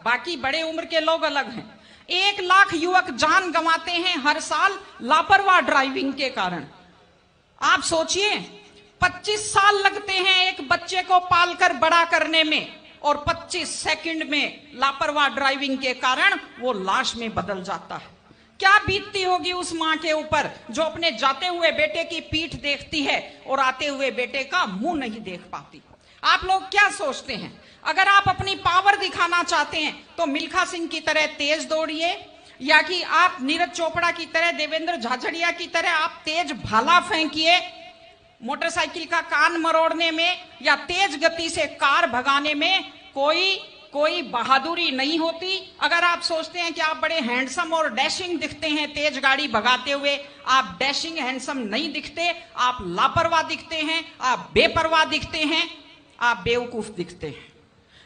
बाकी बड़े उम्र के लोग अलग हैं। 1 लाख युवक जान गंवाते हैं हर साल लापरवाह ड्राइविंग के कारण। आप सोचिए, 25 साल लगते हैं एक बच्चे को पालकर बड़ा करने में, और 25 सेकंड में लापरवाह ड्राइविंग के कारण वो लाश में बदल जाता है। क्या बीतती होगी उस मां के ऊपर जो अपने जाते हुए बेटे की पीठ देखती है और आते हुए बेटे का मुंह नहीं देख पाती। आप लोग क्या सोचते हैं, अगर आप अपनी पावर दिखाना चाहते हैं तो मिल्खा सिंह की तरह तेज दौड़िए, या कि आप नीरज चोपड़ा की तरह, देवेंद्र झाझड़िया की तरह आप तेज भाला फेंकिए मोटरसाइकिल का कान मरोड़ने में, या तेज गति से कार भगाने में कोई बहादुरी नहीं होती। अगर आप सोचते हैं कि आप बड़े हैंडसम और डैशिंग दिखते हैं तेज गाड़ी भगाते हुए, आप डैशिंग हैंडसम नहीं दिखते, आप लापरवाह दिखते हैं, आप बेपरवाह दिखते हैं, आप बेवकूफ दिखते हैं।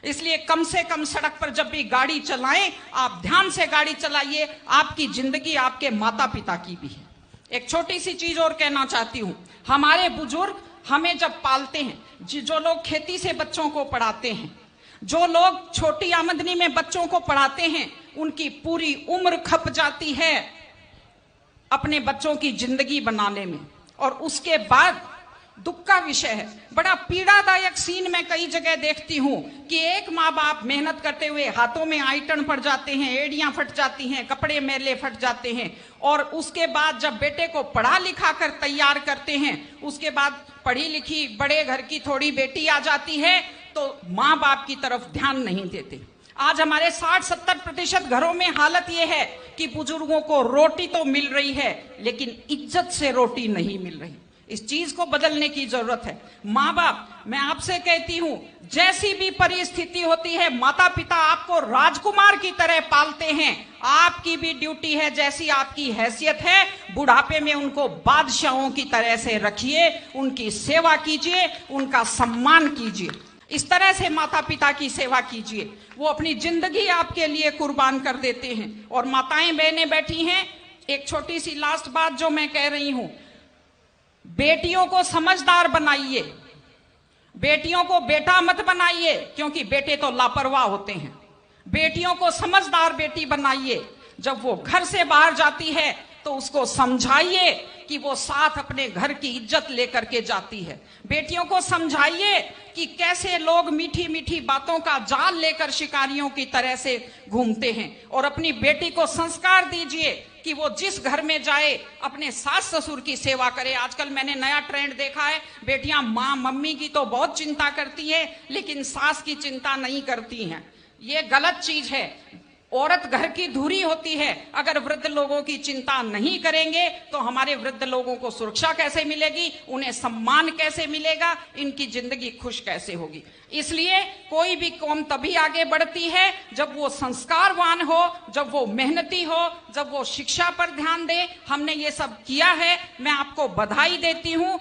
इसलिए कम से कम सड़क पर जब भी गाड़ी चलाएं, आप ध्यान से गाड़ी चलाइए। आपकी जिंदगी आपके माता पिता की भी है। एक छोटी सी चीज और कहना चाहती हूं, हमारे बुजुर्ग हमें जब पालते हैं, जो लोग खेती से बच्चों को पढ़ाते हैं, जो लोग छोटी आमदनी में बच्चों को पढ़ाते हैं, उनकी पूरी उम्र खप जाती है अपने बच्चों की जिंदगी बनाने में। और उसके बाद दुख का विषय है, बड़ा पीड़ादायक सीन मैं कई जगह देखती हूं कि एक माँ बाप मेहनत करते हुए हाथों में आइटन पड़ जाते हैं, एड़ियां फट जाती हैं, कपड़े मैले फट जाते हैं, और उसके बाद जब बेटे को पढ़ा लिखा कर तैयार करते हैं, उसके बाद पढ़ी लिखी बड़े घर की थोड़ी बेटी आ जाती है तो माँ बाप की तरफ ध्यान नहीं देते। आज हमारे 60-70% घरों में हालत यह है कि बुजुर्गों को रोटी तो मिल रही है लेकिन इज्जत से रोटी नहीं मिल रही। इस चीज को बदलने की जरूरत है। माँ बाप, मैं आपसे कहती हूं, जैसी भी परिस्थिति होती है, माता पिता आपको राजकुमार की तरह पालते हैं। आपकी भी ड्यूटी है, जैसी आपकी हैसियत है, बुढ़ापे में उनको बादशाहों की तरह से रखिए, उनकी सेवा कीजिए, उनका सम्मान कीजिए। इस तरह से माता पिता की सेवा कीजिए। वो अपनी जिंदगी आपके लिए कुर्बान कर देते हैं। और माताएं बहनें बैठी हैं, एक छोटी सी लास्ट बात जो मैं कह रही हूं, बेटियों को समझदार बनाइए, बेटियों को बेटा मत बनाइए, क्योंकि बेटे तो लापरवाह होते हैं। बेटियों को समझदार बेटी बनाइए। जब वो घर से बाहर जाती है तो उसको समझाइए कि वो साथ अपने घर की इज्जत लेकर के जाती है। बेटियों को समझाइए कि कैसे लोग मीठी मीठी बातों का जाल लेकर शिकारियों की तरह से घूमते हैं। और अपनी बेटी को संस्कार दीजिए कि वो जिस घर में जाए अपने सास ससुर की सेवा करे। आजकल मैंने नया ट्रेंड देखा है, बेटियां माँ मम्मी की तो बहुत चिंता करती है लेकिन सास की चिंता नहीं करती हैं। ये गलत चीज है। औरत घर की धुरी होती है। अगर वृद्ध लोगों की चिंता नहीं करेंगे तो हमारे वृद्ध लोगों को सुरक्षा कैसे मिलेगी, उन्हें सम्मान कैसे मिलेगा, इनकी जिंदगी खुश कैसे होगी। इसलिए कोई भी कौम तभी आगे बढ़ती है जब वो संस्कारवान हो, जब वो मेहनती हो, जब वो शिक्षा पर ध्यान दे। हमने ये सब किया है, मैं आपको बधाई देती हूं।